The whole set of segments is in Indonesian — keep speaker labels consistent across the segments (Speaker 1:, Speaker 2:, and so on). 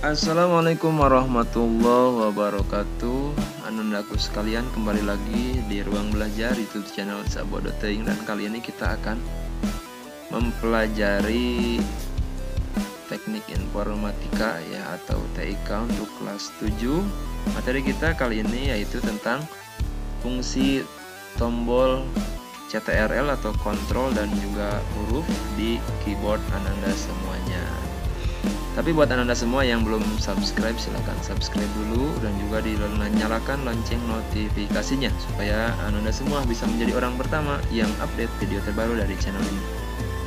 Speaker 1: Assalamualaikum warahmatullahi wabarakatuh. Anandaku sekalian, kembali lagi di Ruang Belajar YouTube channel Sabodo Teing, dan kali ini kita akan mempelajari teknik informatika ya, atau TIK untuk kelas 7. Materi kita kali ini yaitu tentang fungsi tombol CTRL atau kontrol dan juga huruf di keyboard Ananda semuanya. Tapi buat Ananda semua yang belum subscribe, silahkan subscribe dulu dan juga dinyalakan lonceng notifikasinya supaya Ananda semua bisa menjadi orang pertama yang update video terbaru dari channel ini.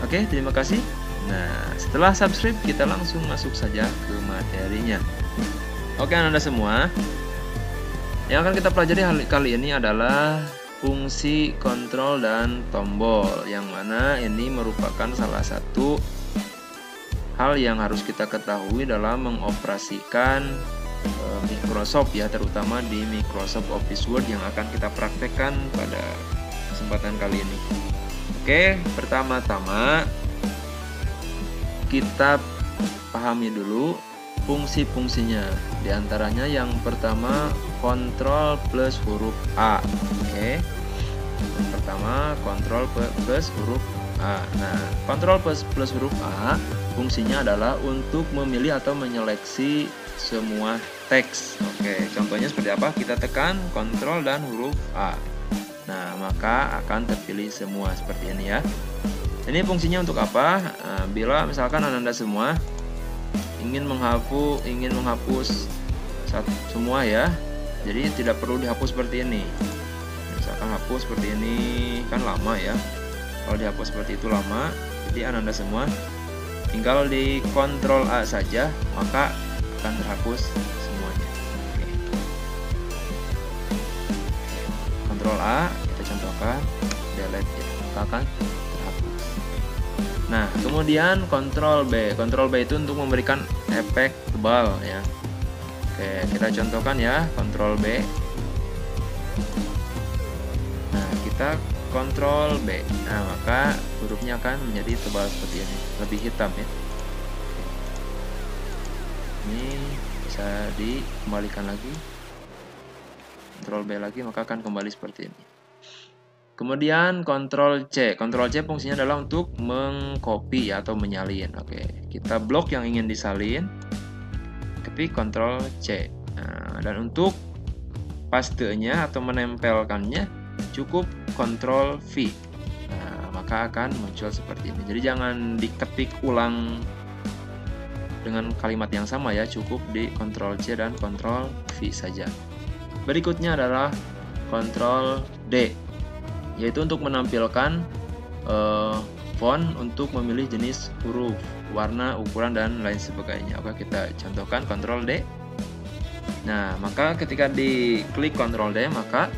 Speaker 1: Oke, terima kasih. Nah, setelah subscribe kita langsung masuk saja ke materinya. Oke Ananda semua, yang akan kita pelajari kali ini adalah fungsi kontrol dan tombol, yang mana ini merupakan salah satu hal yang harus kita ketahui dalam mengoperasikan Microsoft ya, terutama di Microsoft Office Word yang akan kita praktekkan pada kesempatan kali ini. Oke, pertama-tama kita pahami dulu fungsi-fungsinya. Di antaranya yang pertama kontrol plus huruf A. Oke. Yang pertama kontrol plus huruf A. Nah, kontrol plus huruf A fungsinya adalah untuk memilih atau menyeleksi semua teks. Oke, contohnya seperti apa? Kita tekan kontrol dan huruf A. Nah, maka akan terpilih semua seperti ini ya. Ini fungsinya untuk apa? Nah, bila misalkan Ananda semua ingin menghapus semua ya, jadi tidak perlu dihapus seperti ini. Misalkan hapus seperti ini kan lama ya. Kalau dihapus seperti itu lama, jadi Ananda semua tinggal di kontrol A saja, maka akan terhapus semuanya. Oke. Kontrol A kita contohkan, delete ya, maka akan terhapus. Nah, kemudian kontrol B. Kontrol B itu untuk memberikan efek tebal ya. Oke, kita contohkan ya, kontrol B. Nah, kita kontrol B. Nah, maka hurufnya akan menjadi tebal seperti ini, lebih hitam ya. Ini bisa dikembalikan lagi, kontrol B lagi, maka akan kembali seperti ini. Kemudian kontrol C. Kontrol C fungsinya adalah untuk mengcopy ya, atau menyalin. Oke, kita blok yang ingin disalin, ketik kontrol C. Nah, dan untuk pastenya atau menempelkannya cukup kontrol V. Nah, maka akan muncul seperti ini. Jadi jangan diketik ulang dengan kalimat yang sama ya, cukup di kontrol C dan kontrol V saja. Berikutnya adalah kontrol D, yaitu untuk menampilkan font untuk memilih jenis huruf, warna, ukuran, dan lain sebagainya. Oke, kita contohkan kontrol D. Nah, maka ketika diklik kontrol D, maka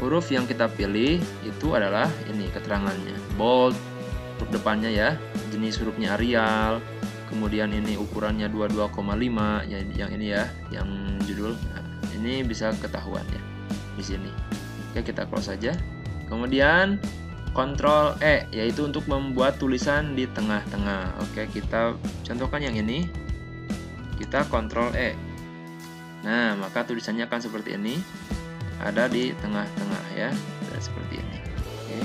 Speaker 1: huruf yang kita pilih itu adalah ini keterangannya, bold, huruf depannya ya, jenis hurufnya Arial, kemudian ini ukurannya 22,5 ya, yang ini ya, yang judul. Nah, ini bisa ketahuan ya di sini. Oke, kita close saja. Kemudian kontrol E, yaitu untuk membuat tulisan di tengah-tengah. Oke, kita contohkan yang ini. Kita kontrol E. Nah, maka tulisannya akan seperti ini, ada di tengah-tengah ya, seperti ini. Oke.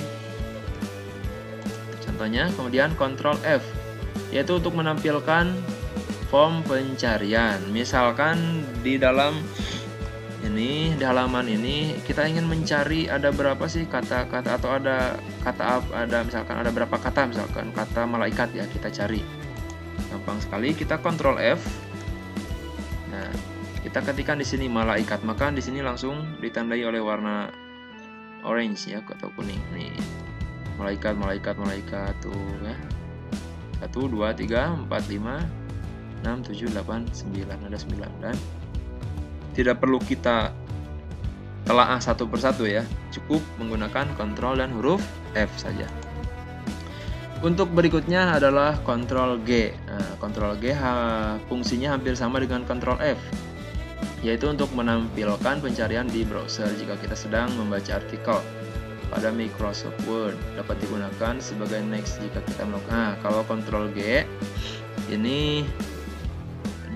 Speaker 1: Contohnya, kemudian kontrol F, yaitu untuk menampilkan form pencarian. Misalkan di dalam ini, di halaman ini kita ingin mencari ada berapa sih kata-kata, atau ada misalkan ada berapa kata, misalkan kata malaikat ya, kita cari. Gampang sekali, kita kontrol F. Nah, kita ketikkan di sini malaikat, maka di sini langsung ditandai oleh warna orange ya, atau kuning. Nih, malaikat tuh ya. 1, 2, 3, 4, 5, 6, 7, 8, 9, ada 9, dan tidak perlu kita telaah satu persatu ya, cukup menggunakan kontrol dan huruf F saja. Untuk berikutnya adalah kontrol G. Nah, kontrol G fungsinya hampir sama dengan kontrol F, yaitu untuk menampilkan pencarian di browser jika kita sedang membaca artikel pada Microsoft Word. Dapat digunakan sebagai next jika kita melakukan. Nah, kalau kontrol G ini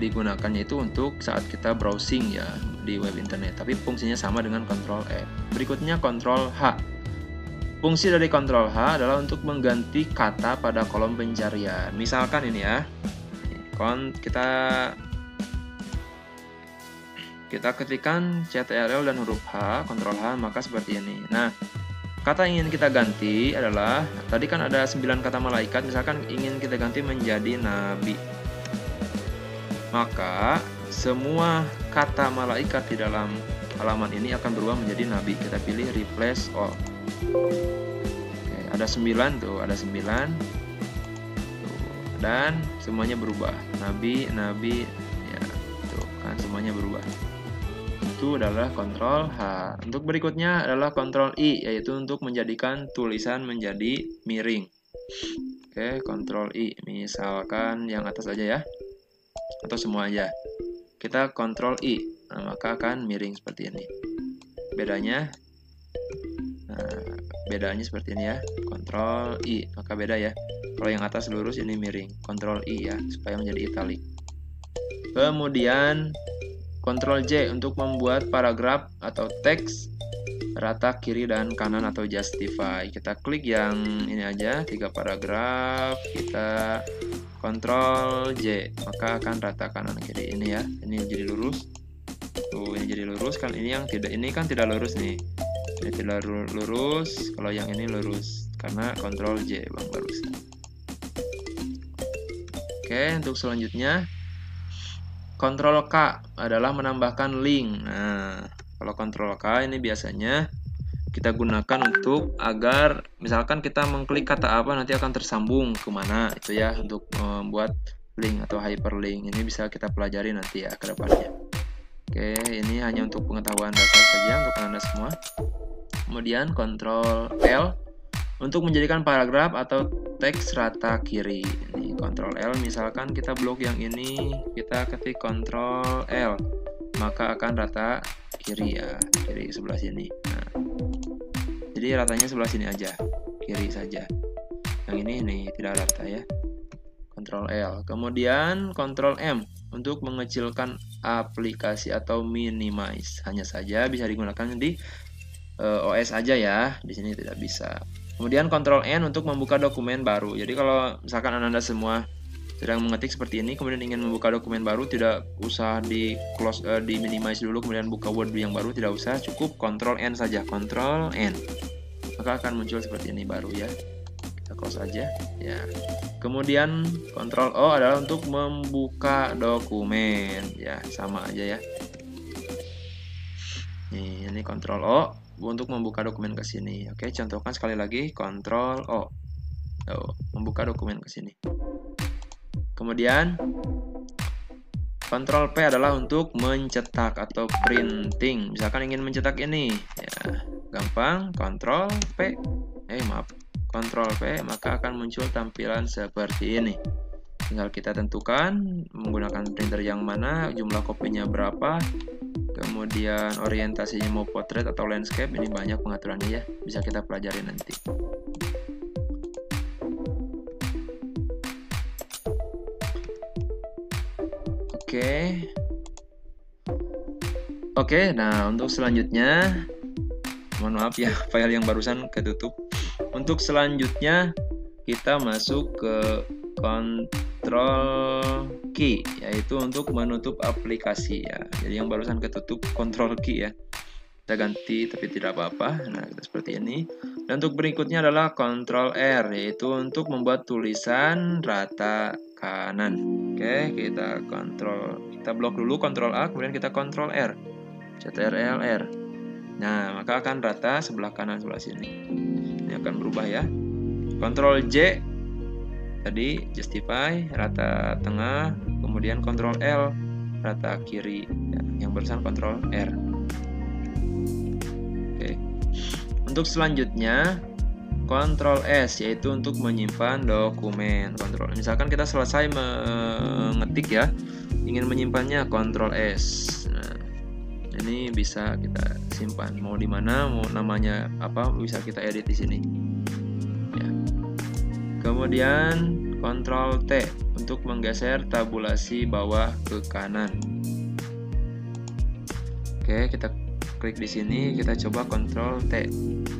Speaker 1: digunakannya itu untuk saat kita browsing ya di web internet, tapi fungsinya sama dengan Ctrl F. Berikutnya Ctrl H. Fungsi dari Ctrl H adalah untuk mengganti kata pada kolom pencarian. Misalkan ini ya, kita ketikkan CTRL dan huruf H, Ctrl H, maka seperti ini. Nah, kata yang ingin kita ganti adalah, tadi kan ada 9 kata malaikat, misalkan ingin kita ganti menjadi nabi. Maka, semua kata malaikat di dalam halaman ini akan berubah menjadi nabi. Kita pilih replace all. Oke, ada 9 tuh, ada 9. Tuh, dan semuanya berubah. Nabi, ya, tuh kan semuanya berubah. Itu adalah Ctrl H. Untuk berikutnya adalah Ctrl I, yaitu untuk menjadikan tulisan menjadi miring. Oke, Ctrl I. Misalkan yang atas aja ya, atau semua aja. Kita Ctrl I, nah, maka akan miring seperti ini. Bedanya seperti ini ya, Ctrl I, maka beda ya. Kalau yang atas lurus, ini miring. Ctrl I ya, supaya menjadi italic. Kemudian Ctrl J untuk membuat paragraf atau teks rata kiri dan kanan atau justify. Kita klik yang ini aja, 3 paragraf, kita Ctrl J, maka akan rata kanan kiri ini ya. Ini jadi lurus. Tuh, ini jadi lurus kan, ini yang tidak, ini kan tidak lurus nih. Ini tidak lurus, kalau yang ini lurus karena Ctrl J Bang barusan. Oke, untuk selanjutnya Ctrl K adalah menambahkan link. Nah, kalau Ctrl K ini biasanya kita gunakan untuk agar misalkan kita mengklik kata apa nanti akan tersambung kemana itu ya, untuk membuat link atau hyperlink. Ini bisa kita pelajari nanti ya ke depannya. Oke, ini hanya untuk pengetahuan dasar saja untuk Anda semua. Kemudian Ctrl L untuk menjadikan paragraf atau teks rata kiri. Ini Ctrl L, misalkan kita blok yang ini, kita ketik Ctrl L, maka akan rata kiri ya, kiri sebelah sini. Nah, jadi ratanya sebelah sini aja, kiri saja. Yang ini tidak rata ya. Ctrl L. Kemudian Ctrl M untuk mengecilkan aplikasi atau minimize. Hanya saja bisa digunakan di OS aja ya, di sini tidak bisa. Kemudian Ctrl N untuk membuka dokumen baru. Jadi kalau misalkan Anda semua sedang mengetik seperti ini, kemudian ingin membuka dokumen baru, tidak usah di close, di minimize dulu, kemudian buka Word yang baru, tidak usah, cukup Ctrl N saja, Ctrl N. Maka akan muncul seperti ini baru ya. Kita close aja ya. Kemudian Ctrl O adalah untuk membuka dokumen ya, sama aja ya. Ini Ctrl O untuk membuka dokumen ke sini. Oke, contohkan sekali lagi, Ctrl O. Tuh, membuka dokumen ke sini. Kemudian Ctrl P adalah untuk mencetak atau printing. Misalkan ingin mencetak ini, ya gampang, Ctrl P. Ctrl P, maka akan muncul tampilan seperti ini. Tinggal kita tentukan menggunakan printer yang mana, jumlah kopinya berapa, kemudian orientasinya mau portrait atau landscape. Ini banyak pengaturannya ya, bisa kita pelajari nanti. Oke, nah untuk selanjutnya, mohon maaf ya, file yang barusan ketutup. Untuk selanjutnya kita masuk ke Control Key, yaitu untuk menutup aplikasi ya. Jadi yang barusan ketutup Control Key ya. Kita ganti tapi tidak apa-apa. Nah, kita seperti ini. Dan untuk berikutnya adalah Control R, yaitu untuk membuat tulisan rata kanan. Oke, kita blok dulu Control A, kemudian kita Control R. CTRL R. Nah, maka akan rata sebelah kanan sebelah sini. Ini akan berubah ya. Control J tadi justify rata tengah, kemudian Control L rata kiri ya. Yang barusan Control R. Oke. Untuk selanjutnya Control S, yaitu untuk menyimpan dokumen. Misalkan kita selesai mengetik ya, ingin menyimpannya, Control S. Nah, ini bisa kita simpan mau di mana, mau namanya apa, bisa kita edit di sini ya. Kemudian Ctrl T untuk menggeser tabulasi bawah ke kanan. Oke, kita klik di sini, kita coba Ctrl T.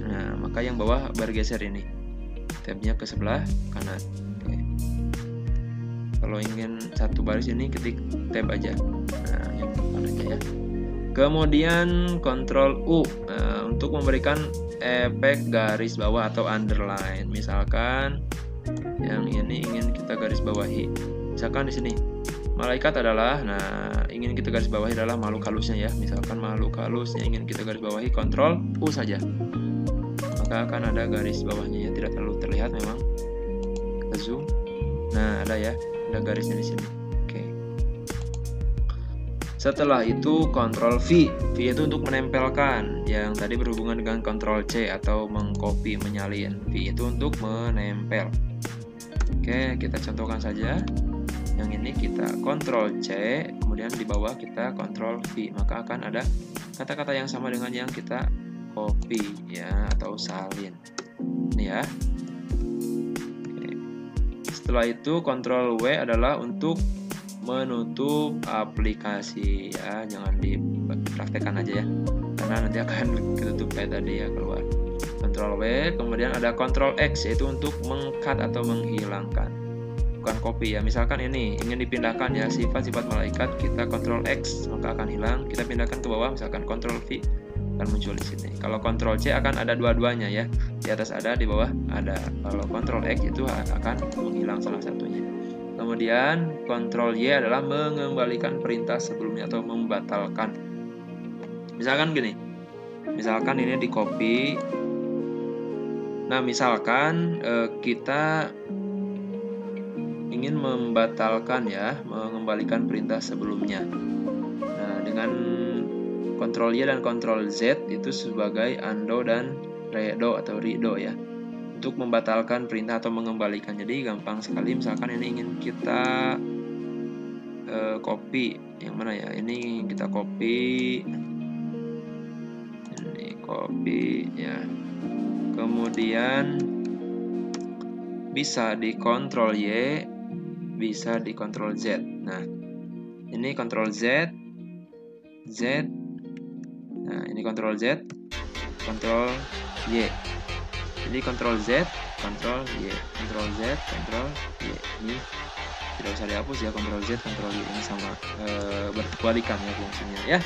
Speaker 1: Nah, maka yang bawah bergeser ini. Tabnya ke sebelah kanan. Oke. Kalau ingin satu baris ini ketik tab aja. Nah, yang kanan aja ya. Kemudian Ctrl U untuk memberikan efek garis bawah atau underline. Misalkan yang ini ingin kita garis bawahi. Misalkan di sini malaikat adalah, nah ingin kita garis bawahi adalah makhluk halusnya ya. Misalkan makhluk halusnya ingin kita garis bawahi, Ctrl U saja. Maka akan ada garis bawahnya ya, tidak terlalu terlihat memang. Kita zoom. Nah, ada ya, ada garisnya di sini. Oke. Setelah itu Ctrl V. V itu untuk menempelkan. Yang tadi berhubungan dengan Ctrl C atau mengcopy, menyalin. V itu untuk menempel. Oke, kita contohkan saja. Yang ini kita Ctrl C, kemudian di bawah kita Ctrl V, maka akan ada kata-kata yang sama dengan yang kita copy ya, atau salin. Ini ya. Oke. Setelah itu Ctrl W adalah untuk menutup aplikasi ya, jangan dipraktekkan aja ya, karena nanti akan ketutup kayak tadi ya, keluar. Ctrl W, kemudian ada Ctrl X yaitu untuk meng-cut atau menghilangkan. Bukan copy ya, misalkan ini ingin dipindahkan ya, sifat-sifat malaikat, kita Ctrl X maka akan hilang, kita pindahkan ke bawah, misalkan Ctrl V akan muncul di sini. Kalau Ctrl C akan ada dua-duanya ya, di atas ada, di bawah ada. Kalau Ctrl X itu akan menghilang salah satunya. Kemudian Ctrl Y adalah mengembalikan perintah sebelumnya atau membatalkan. Misalkan gini, misalkan ini di copy. Nah, misalkan kita ingin membatalkan ya, mengembalikan perintah sebelumnya. Nah, dengan Ctrl Y dan Ctrl Z itu sebagai undo dan redo atau redo ya, untuk membatalkan perintah atau mengembalikan. Jadi gampang sekali. Misalkan ini ingin kita copy, yang mana ya? Ini kita copy, ini copy ya. Kemudian bisa di Ctrl Y, bisa di Ctrl Z. Nah, ini Ctrl Z, Z. Nah, ini Ctrl Z, Ctrl Y. Jadi Ctrl Z, Ctrl Y, Ctrl Z, Ctrl Y. Ini tidak usah dihapus ya, Ctrl Z, Ctrl Y, ini sama berkebalikan ya fungsinya ya.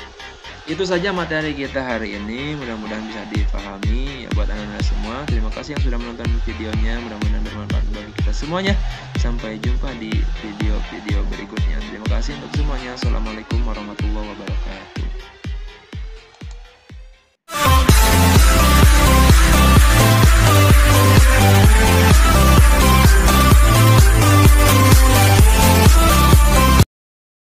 Speaker 1: Itu saja materi kita hari ini, mudah-mudahan bisa dipahami ya buat anda semua. Terima kasih yang sudah menonton videonya, mudah-mudahan bermanfaat bagi kita semuanya. Sampai jumpa di video-video berikutnya. Terima kasih untuk semuanya. Assalamualaikum warahmatullahi wabarakatuh.